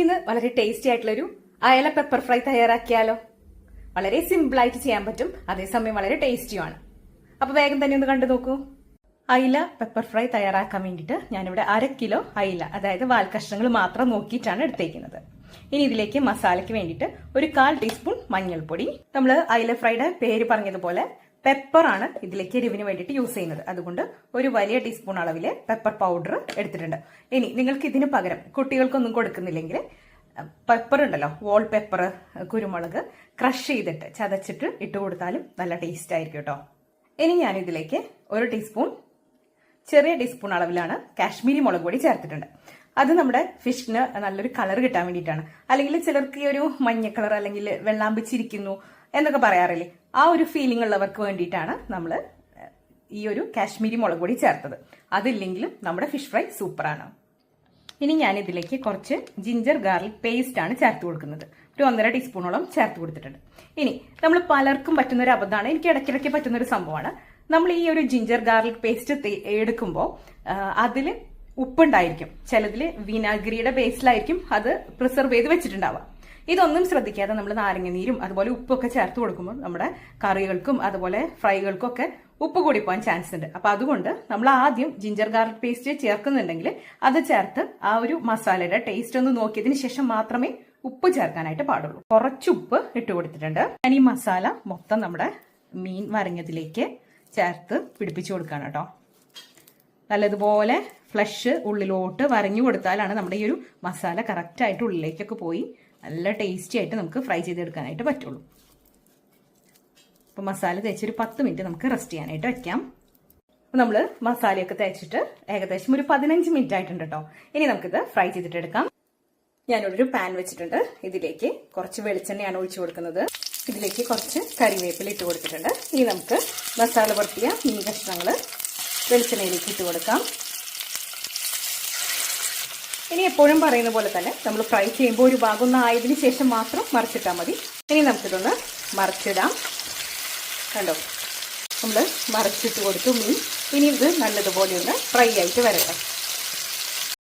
നമുക്കിന്ന് വളരെ ടേസ്റ്റി ആയിട്ടുള്ളൊരു അയല പെപ്പർ ഫ്രൈ തയ്യാറാക്കിയാലോ? വളരെ സിമ്പിൾ ആയിട്ട് ചെയ്യാൻ പറ്റും, അതേസമയം വളരെ ടേസ്റ്റിയുമാണ്. അപ്പൊ വേഗം തന്നെ ഒന്ന് കണ്ടു നോക്കൂ. അയില പെപ്പർ ഫ്രൈ തയ്യാറാക്കാൻ വേണ്ടിയിട്ട് ഞാനിവിടെ 1/2 കിലോ അയില, അതായത് വാൽ കഷ്ണങ്ങൾ മാത്രം നോക്കിയിട്ടാണ് എടുത്തേക്കുന്നത്. ഇനി ഇതിലേക്ക് മസാലയ്ക്ക് വേണ്ടിയിട്ട് ഒരു 1/4 ടീസ്പൂൺ മഞ്ഞൾപ്പൊടി. നമ്മൾ അയില ഫ്രൈയുടെ പേര് പറഞ്ഞതുപോലെ പെപ്പർ ആണ് ഇതിലേക്ക് എരിവിന് വേണ്ടിയിട്ട് യൂസ് ചെയ്യുന്നത്. അതുകൊണ്ട് ഒരു വലിയ ടീസ്പൂൺ അളവില് പെപ്പർ പൗഡർ എടുത്തിട്ടുണ്ട്. ഇനി നിങ്ങൾക്ക് ഇതിന് പകരം കുട്ടികൾക്കൊന്നും കൊടുക്കുന്നില്ലെങ്കിൽ പെപ്പർ ഉണ്ടല്ലോ, വോൾ പെപ്പർ, കുരുമുളക് ക്രഷ് ചെയ്തിട്ട് ചതച്ചിട്ട് ഇട്ട് കൊടുത്താലും നല്ല ടേസ്റ്റ് ആയിരിക്കും കേട്ടോ. ഇനി ഞാൻ ഇതിലേക്ക് ഒരു ചെറിയ ടീസ്പൂൺ അളവിലാണ് കാശ്മീരി മുളക് പൊടി ചേർത്തിട്ടുണ്ട്. അത് നമ്മുടെ ഫിഷിന് നല്ലൊരു കളർ കിട്ടാൻ വേണ്ടിയിട്ടാണ്. അല്ലെങ്കിൽ ചിലർക്ക് ഈ ഒരു മഞ്ഞ കളർ അല്ലെങ്കിൽ വെള്ളാമ്പിച്ചിരിക്കുന്നു എന്നൊക്കെ പറയാറില്ലേ, ആ ഒരു ഫീലിംഗ് ഉള്ളവർക്ക് വേണ്ടിയിട്ടാണ് നമ്മൾ ഈ ഒരു കാശ്മീരി മുളക് പൊടി ചേർത്തത്. അതില്ലെങ്കിലും നമ്മുടെ ഫിഷ് ഫ്രൈ സൂപ്പറാണ്. ഇനി ഞാൻ ഇതിലേക്ക് കുറച്ച് ജിഞ്ചർ ഗാർലിക് പേസ്റ്റ് ആണ് ചേർത്ത് കൊടുക്കുന്നത്. ഒരു 1.5 ടീസ്പൂണോളം ചേർത്ത് കൊടുത്തിട്ടുണ്ട്. ഇനി നമ്മൾ പലർക്കും പറ്റുന്ന ഒരു അബദ്ധമാണ്, എനിക്ക് ഇടയ്ക്കിടയ്ക്ക് പറ്റുന്ന ഒരു സംഭവമാണ്, നമ്മൾ ഈ ഒരു ജിഞ്ചർ ഗാർലിക് പേസ്റ്റ് എടുക്കുമ്പോൾ അതിൽ ഉപ്പുണ്ടായിരിക്കും, ചിലതിൽ വിനാഗിരിയുടെ ബേസിലായിരിക്കും അത് പ്രിസർവ് ചെയ്ത് വെച്ചിട്ടുണ്ടാവുക. ഇതൊന്നും ശ്രദ്ധിക്കാതെ നമ്മൾ നാരങ്ങനീരും അതുപോലെ ഉപ്പൊക്കെ ചേർത്ത് കൊടുക്കുമ്പോൾ നമ്മുടെ കറികൾക്കും അതുപോലെ ഫ്രൈകൾക്കും ഒക്കെ ഉപ്പ് കൂടി പോകാൻ ചാൻസ് ഉണ്ട്. അപ്പൊ അതുകൊണ്ട് നമ്മൾ ആദ്യം ജിഞ്ചർ ഗാർലിക് പേസ്റ്റ് ചേർക്കുന്നുണ്ടെങ്കിൽ അത് ചേർത്ത് ആ ഒരു മസാലയുടെ ടേസ്റ്റ് ഒന്ന് നോക്കിയതിന് ശേഷം മാത്രമേ ഉപ്പ് ചേർക്കാനായിട്ട് പാടുള്ളൂ. കുറച്ച് ഉപ്പ് ഇട്ട് കൊടുത്തിട്ടുണ്ട്. ഞാൻ ഈ മസാല മൊത്തം നമ്മുടെ മീൻ വരഞ്ഞതിലേക്ക് ചേർത്ത് പിടിപ്പിച്ചു കൊടുക്കുകയാണ് കേട്ടോ. നല്ലതുപോലെ ഫ്ലഷ് ഉള്ളിലോട്ട് വരഞ്ഞു കൊടുത്താലാണ് നമ്മുടെ ഈ ഒരു മസാല കറക്റ്റായിട്ട് ഉള്ളിലേക്കൊക്കെ പോയി നല്ല ടേസ്റ്റി ആയിട്ട് നമുക്ക് ഫ്രൈ ചെയ്തെടുക്കാനായിട്ട് പറ്റുള്ളൂ. അപ്പോൾ മസാല തേച്ചൊരു 10 മിനിറ്റ് നമുക്ക് റെസ്റ്റ് ചെയ്യാനായിട്ട് വെക്കാം. നമ്മൾ മസാലയൊക്കെ തേച്ചിട്ട് ഏകദേശം ഒരു 15 മിനിറ്റ് ആയിട്ടുണ്ട് കേട്ടോ. ഇനി നമുക്കിത് ഫ്രൈ ചെയ്തിട്ട് എടുക്കാം. ഞാനൊരു പാൻ വെച്ചിട്ടുണ്ട്. ഇതിലേക്ക് കുറച്ച് വെളിച്ചെണ്ണയാണ് ഒഴിച്ചു കൊടുക്കുന്നത്. ഇതിലേക്ക് കുറച്ച് കറിവേപ്പില ഇട്ട് കൊടുത്തിട്ടുണ്ട്. ഇനി നമുക്ക് മസാല പുരട്ടിയ മീൻ കഷ്ണങ്ങൾ വെളിച്ചെണ്ണയിലേക്ക് ഇട്ട് കൊടുക്കാം. ഇനി എപ്പോഴും പറയുന്ന പോലെ തന്നെ നമ്മൾ ഫ്രൈ ചെയ്യുമ്പോൾ ഒരു ഭാഗം ഒന്ന് ആയതിനു ശേഷം മാത്രം മറിച്ചിട്ടാൽ മതി. ഇനി നമുക്കിതൊന്ന് മറിച്ചിടാം. കണ്ടോ, നമ്മൾ മറിച്ചിട്ട് കൊടുത്തു മീൻ. ഇനി ഇത് നല്ലതുപോലെ ഒന്ന് ഫ്രൈ ആയിട്ട് വരട്ടെ.